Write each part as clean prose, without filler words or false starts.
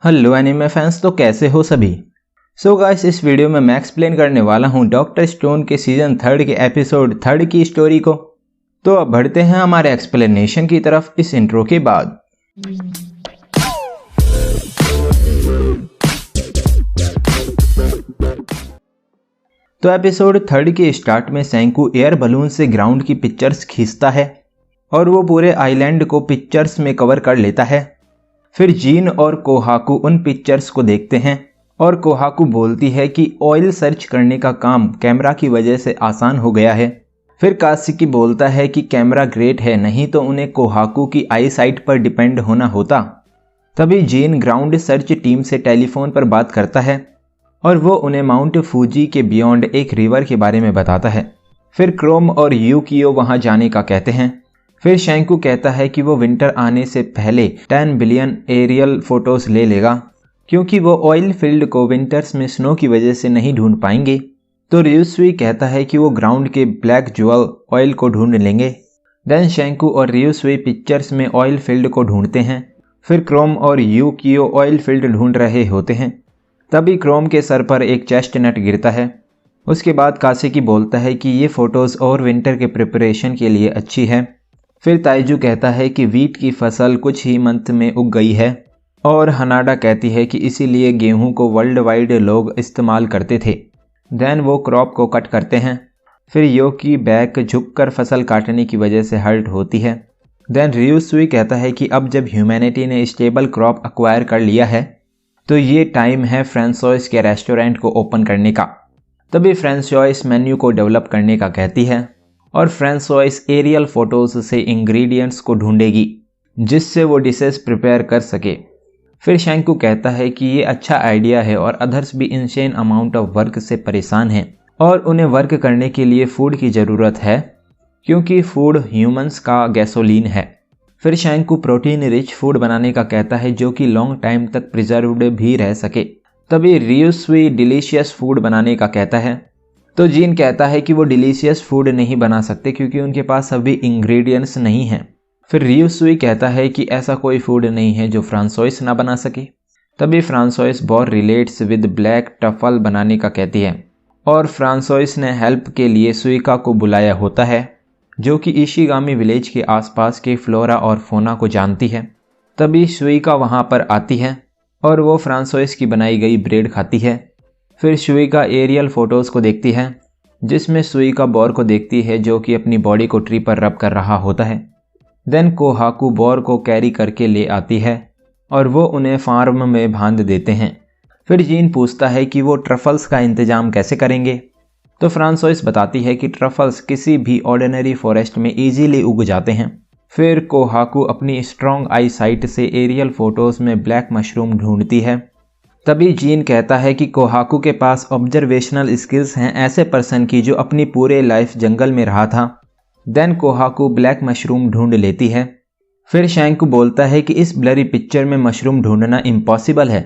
Hello anime fans, तो कैसे हो सभी। सो गाइस, इस वीडियो में मैं एक्सप्लेन करने वाला हूँ डॉक्टर स्टोन के सीजन 3 के एपिसोड 3 की स्टोरी को। तो अब बढ़ते हैं हमारे एक्सप्लेनेशन की तरफ इस इंट्रो के बाद। तो एपिसोड 3 के स्टार्ट में सेंकू एयर बलून से ग्राउंड की पिक्चर्स खींचता है और वो पूरे आइलैंड को पिक्चर्स में कवर कर लेता है। फिर जीन और कोहाकू उन पिक्चर्स को देखते हैं और कोहाकू बोलती है कि ऑयल सर्च करने का काम कैमरा की वजह से आसान हो गया है। फिर कासिकी बोलता है कि कैमरा ग्रेट है, नहीं तो उन्हें कोहाकू की आई साइट पर डिपेंड होना होता। तभी जीन ग्राउंड सर्च टीम से टेलीफोन पर बात करता है और वो उन्हें माउंट फूजी के बियॉन्ड एक रिवर के बारे में बताता है। फिर क्रोम और यूकियो वहां जाने का कहते हैं। फिर शेंकू कहता है कि वो विंटर आने से पहले 10 बिलियन एरियल फोटोज ले लेगा, क्योंकि वो ऑयल फील्ड को विंटर्स में स्नो की वजह से नहीं ढूंढ पाएंगे। तो रियुसुई कहता है कि वो ग्राउंड के ब्लैक ज्वेल ऑयल को ढूंढ लेंगे। देन शेंकू और रियुसुई पिक्चर्स में ऑयल फील्ड को ढूंढते हैं। फिर क्रोम और यूकियो ऑयल फील्ड ढूंढ रहे होते हैं। तभी क्रोम के सर पर एक चेस्ट नट गिरता है। उसके बाद कासेकी बोलता है कि ये फोटोज और विंटर के प्रिपरेशन के लिए अच्छी है। फिर ताइजू कहता है कि वीट की फसल कुछ ही मंथ में उग गई है और हनाडा कहती है कि इसीलिए गेहूं को वर्ल्ड वाइड लोग इस्तेमाल करते थे। देन वो क्रॉप को कट करते हैं। फिर यो की बैक झुककर फसल काटने की वजह से हर्ट होती है। देन रियुसुई कहता है कि अब जब ह्यूमैनिटी ने स्टेबल क्रॉप एक्वायर कर लिया है तो ये टाइम है फ्रांसोइस के रेस्टोरेंट को ओपन करने का। तभी फ्रांसोइस मेन्यू को डेवलप करने का कहती है और फ्रांसोइस एरियल फोटोज से इंग्रेडिएंट्स को ढूंढेगी जिससे वो डिशेस प्रिपेयर कर सके। फिर शेंकू कहता है कि ये अच्छा आइडिया है और अदर्स भी इनसेन अमाउंट ऑफ वर्क से परेशान हैं और उन्हें वर्क करने के लिए फूड की ज़रूरत है, क्योंकि फूड ह्यूमंस का गैसोलीन है। फिर शेंकू प्रोटीन रिच फूड बनाने का कहता है जो कि लॉन्ग टाइम तक प्रिजर्व्ड भी रह सके। तभी रियुसुई डिलीशियस फूड बनाने का कहता है। तो जीन कहता है कि वो डिलीशियस फूड नहीं बना सकते क्योंकि उनके पास सभी इंग्रेडिएंट्स नहीं हैं। फिर रियुसुई कहता है कि ऐसा कोई फूड नहीं है जो फ्रांसोइस ना बना सके। तभी Francois Bore relates with black truffle बनाने का कहती है और फ्रांसोइस ने हेल्प के लिए सुइका को बुलाया होता है जो कि इशिगामी विलेज के आसपास के फ्लोरा और फोना को जानती है। तभी सुइका वहां पर आती है और वो फ्रांसोइस की बनाई गई ब्रेड खाती है। फिर सुइका एरियल फोटोज़ को देखती है जिसमें सुइका बोर को देखती है जो कि अपनी बॉडी को ट्री पर रब कर रहा होता है। देन कोहाकू बोर को कैरी करके ले आती है और वो उन्हें फार्म में बांध देते हैं। फिर जीन पूछता है कि वो ट्रफल्स का इंतजाम कैसे करेंगे। तो फ्रांसोइस बताती है कि ट्रफल्स किसी भी ऑर्डिनरी फॉरेस्ट में ईजीली उग जाते हैं। फिर कोहाकू अपनी स्ट्रॉन्ग आई साइट से एरियल फोटोज़ में ब्लैक मशरूम ढूंढती है। तभी जीन कहता है कि कोहाकू के पास ऑब्जर्वेशनल स्किल्स हैं ऐसे पर्सन की जो अपनी पूरे लाइफ जंगल में रहा था। देन कोहाकू ब्लैक मशरूम ढूंढ लेती है। फिर शेंकू बोलता है कि इस ब्लरी पिक्चर में मशरूम ढूंढना इम्पॉसिबल है।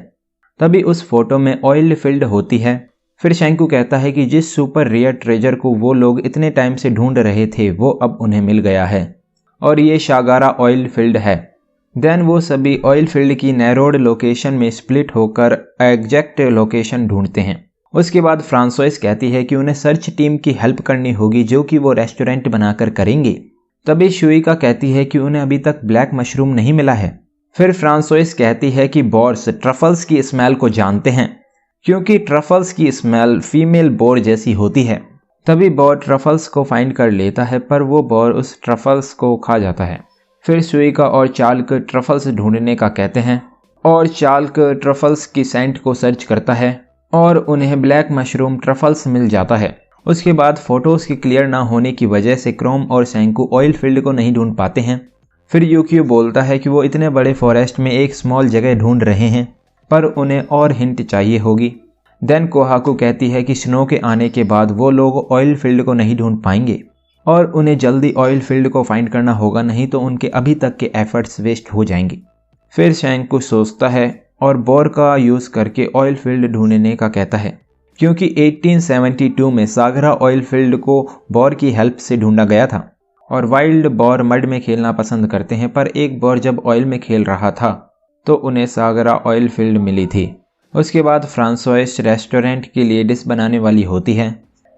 तभी उस फोटो में ऑयल फील्ड होती है। फिर शेंकू कहता है कि जिस सुपर रेयर ट्रेजर को वो लोग इतने टाइम से ढूंढ रहे थे वो अब उन्हें मिल गया है और ये शागारा ऑयल फील्ड है। देन वो सभी ऑयल फील्ड की नैरोड लोकेशन में स्प्लिट होकर एग्जैक्ट लोकेशन ढूंढते हैं। उसके बाद फ्रांसोइस कहती है कि उन्हें सर्च टीम की हेल्प करनी होगी जो कि वो रेस्टोरेंट बनाकर करेंगे। तभी शुइका कहती है कि उन्हें अभी तक ब्लैक मशरूम नहीं मिला है। फिर फ्रांसोइस कहती है कि बोर्स ट्रफल्स की स्मेल को जानते हैं क्योंकि ट्रफल्स की स्मेल फीमेल बोर जैसी होती है। तभी बोर ट्रफल्स को फाइंड कर लेता है पर वो बोर उस ट्रफल्स को खा जाता है। फिर सुइका और चाल्क ट्रफल्स ढूंढने का कहते हैं और चाल्क ट्रफल्स की सेंट को सर्च करता है और उन्हें ब्लैक मशरूम ट्रफल्स मिल जाता है। उसके बाद फोटोज़ की क्लियर ना होने की वजह से क्रोम और शेंकू ऑयल फील्ड को नहीं ढूंढ पाते हैं। फिर यूकियो बोलता है कि वो इतने बड़े फॉरेस्ट में एक स्मॉल जगह ढूंढ रहे हैं पर उन्हें और हिंट चाहिए होगी। देन कोहाकू कहती है कि स्नो के आने के बाद वो लोग ऑयल फील्ड को नहीं ढूंढ पाएंगे और उन्हें जल्दी ऑयल फील्ड को फाइंड करना होगा, नहीं तो उनके अभी तक के एफर्ट्स वेस्ट हो जाएंगे। फिर शेंकू सोचता है और बोर का यूज़ करके ऑयल फील्ड ढूंढने का कहता है क्योंकि 1872 में सागरा ऑयल फील्ड को बोर की हेल्प से ढूंढा गया था और वाइल्ड बोर मड में खेलना पसंद करते हैं। पर एक बोर जब ऑयल में खेल रहा था तो उन्हें सागरा ऑयल फील्ड मिली थी। उसके बाद फ्रांसोइस रेस्टोरेंट के लिए डिश बनाने वाली होती है।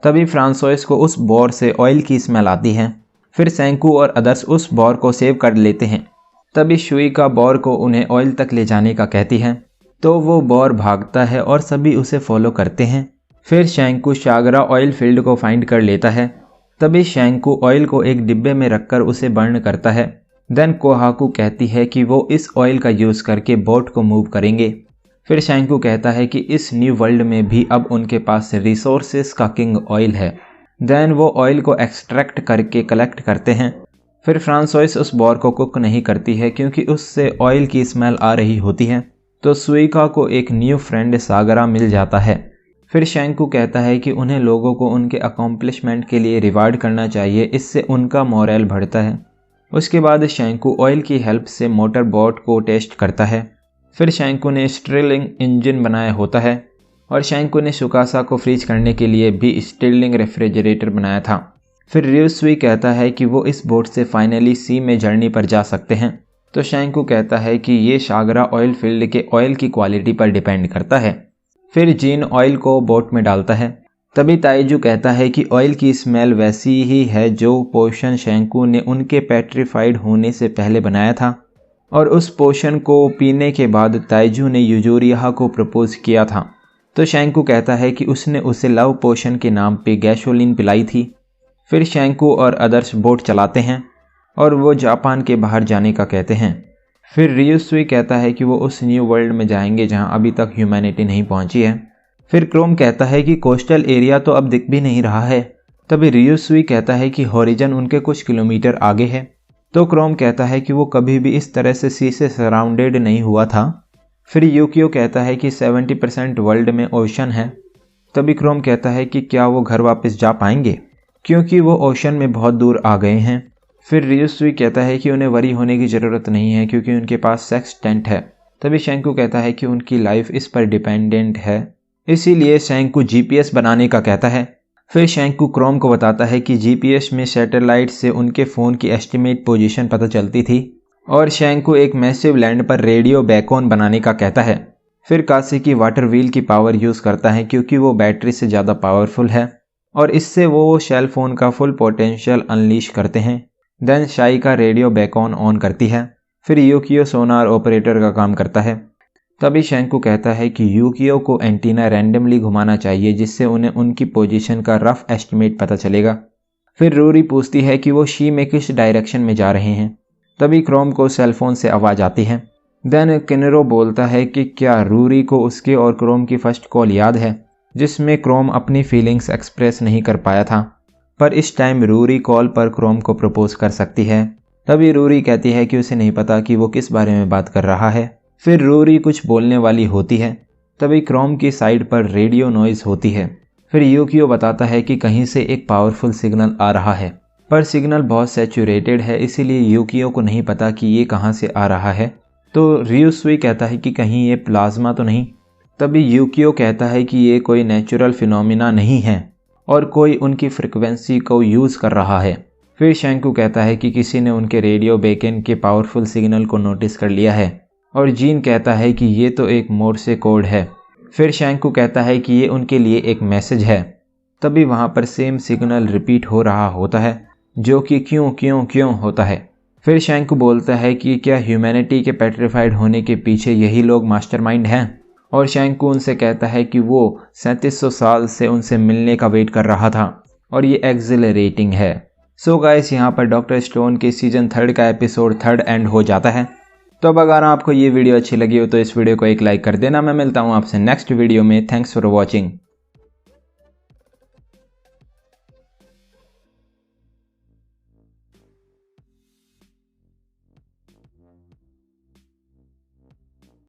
तभी फ्रांसोइस को उस बोर से ऑयल की स्मेल आती है। फिर शैंकू और अदर्स उस बोर को सेव कर लेते हैं। तभी शुई का बोर को उन्हें ऑयल तक ले जाने का कहती है, तो वो बोर भागता है और सभी उसे फॉलो करते हैं। फिर शैंकू सागरा ऑयल फील्ड को फाइंड कर लेता है। तभी शैंकू ऑयल को एक डिब्बे में रखकर उसे बर्न करता है। देन कोहाकू कहती है कि वो इस ऑयल का यूज़ करके बोट को मूव करेंगे। फिर शैंकू कहता है कि इस न्यू वर्ल्ड में भी अब उनके पास रिसोर्सेस का किंग ऑयल है। देन वो ऑयल को एक्सट्रैक्ट करके कलेक्ट करते हैं। फिर फ्रांसोइस उस बोर को कुक नहीं करती है क्योंकि उससे ऑयल की स्मेल आ रही होती है। तो सुइका को एक न्यू फ्रेंड सागरा मिल जाता है। फिर शैंकू कहता है कि उन्हें लोगों को उनके अकॉम्प्लिशमेंट के लिए रिवार्ड करना चाहिए, इससे उनका मोरल बढ़ता है। उसके बाद शैंकू ऑयल की हेल्प से मोटर बोट को टेस्ट करता है। फिर शैंकू ने स्टिर्लिंग इंजन बनाया होता है और शैंकू ने सुकासा को फ्रीज करने के लिए भी स्टिर्लिंग रेफ्रिजरेटर बनाया था। फिर रियोसुई कहता है कि वो इस बोट से फाइनली सी में जर्नी पर जा सकते हैं। तो शैंकू कहता है कि ये सागरा ऑयल फील्ड के ऑयल की क्वालिटी पर डिपेंड करता है। फिर जीन ऑयल को बोट में डालता है। तभी ताइजू कहता है कि ऑयल की स्मेल वैसी ही है जो पोशन शैंकू ने उनके पेट्रीफाइड होने से पहले बनाया था, और उस पोशन को पीने के बाद ताइजू ने यूजोरिया को प्रपोज किया था। तो शैंकू कहता है कि उसने उसे लव पोशन के नाम पे गैसोलीन पिलाई थी। फिर शैंकू और अदर्स बोट चलाते हैं और वो जापान के बाहर जाने का कहते हैं। फिर रियोसुई कहता है कि वो उस न्यू वर्ल्ड में जाएंगे जहां अभी तक ह्यूमैनिटी नहीं पहुंची है। फिर क्रोम कहता है कि कोस्टल एरिया तो अब दिख भी नहीं रहा है। तभी रियोसुई कहता है कि हॉरिजन उनके कुछ किलोमीटर आगे है। तो क्रोम कहता है कि वो कभी भी इस तरह से सी से सराउंडेड नहीं हुआ था। फिर यूकियो कहता है कि 70% वर्ल्ड में ओशन है। तभी क्रोम कहता है कि क्या वो घर वापस जा पाएंगे क्योंकि वो ओशन में बहुत दूर आ गए हैं। फिर रियोसुई कहता है कि उन्हें वरी होने की ज़रूरत नहीं है क्योंकि उनके पास सेक्स टेंट है। तभी शैंकू कहता है कि उनकी लाइफ इस पर डिपेंडेंट है, इसीलिए शैंकू जीपीएस बनाने का कहता है। फिर शैंकू क्रोम को बताता है कि जीपीएस में सैटेलाइट से उनके फ़ोन की एस्टिमेट पोजीशन पता चलती थी, और शैंकू एक मैसिव लैंड पर रेडियो बैकऑन बनाने का कहता है। फिर कासी की वाटर व्हील की पावर यूज़ करता है क्योंकि वो बैटरी से ज़्यादा पावरफुल है और इससे वो शेल फ़ोन का फुल पोटेंशियल अनलीश करते हैं। देन शाई का रेडियो बैकऑन ऑन करती है। फिर यूकियो सोनार ऑपरेटर का काम करता है। तभी शैंकू कहता है कि यूकियो को एंटीना रैंडमली घुमाना चाहिए जिससे उन्हें उनकी पोजीशन का रफ एस्टिमेट पता चलेगा। फिर रूरी पूछती है कि वो शी में किस डायरेक्शन में जा रहे हैं। तभी क्रोम को सेलफोन से आवाज़ आती है। देन किनरो बोलता है कि क्या रूरी को उसके और क्रोम की फर्स्ट कॉल याद है जिसमें क्रोम अपनी फीलिंग्स एक्सप्रेस नहीं कर पाया था, पर इस टाइम रूरी कॉल पर क्रोम को प्रपोज कर सकती है। तभी रूरी कहती है कि उसे नहीं पता कि वो किस बारे में बात कर रहा है। फिर रूरी कुछ बोलने वाली होती है। तभी क्रोम की साइड पर रेडियो नॉइज़ होती है। फिर यूकियो बताता है कि कहीं से एक पावरफुल सिग्नल आ रहा है, पर सिग्नल बहुत सैचुरेटेड है, इसीलिए यूकियो को नहीं पता कि ये कहाँ से आ रहा है। तो रियोसुई कहता है कि कहीं ये प्लाज्मा तो नहीं। तभी यूकियो कहता है कि ये कोई नेचुरल फिनोमिना नहीं है और कोई उनकी फ्रिक्वेंसी को यूज़ कर रहा है। फिर शैंकू कहता है कि किसी ने उनके रेडियो बेकन के पावरफुल सिग्नल को नोटिस कर लिया है, और जीन कहता है कि ये तो एक मोर्से कोड है। फिर शैंकू कहता है कि ये उनके लिए एक मैसेज है। तभी वहाँ पर सेम सिग्नल रिपीट हो रहा होता है जो कि क्यों क्यों क्यों होता है। फिर शैंकू बोलता है कि क्या ह्यूमैनिटी के पेट्रीफाइड होने के पीछे यही लोग मास्टरमाइंड हैं, और शैंकू उनसे कहता है कि वो 3700 साल से उनसे मिलने का वेट कर रहा था और ये एक्सिलरेटिंग है। सो गाइस, यहाँ पर डॉक्टर स्टोन के सीजन 3 का एपिसोड 3 एंड हो जाता है। तो अब अगर आपको ये वीडियो अच्छी लगी हो तो इस वीडियो को एक लाइक कर देना। मैं मिलता हूँ आपसे नेक्स्ट वीडियो में। Thanks for watching.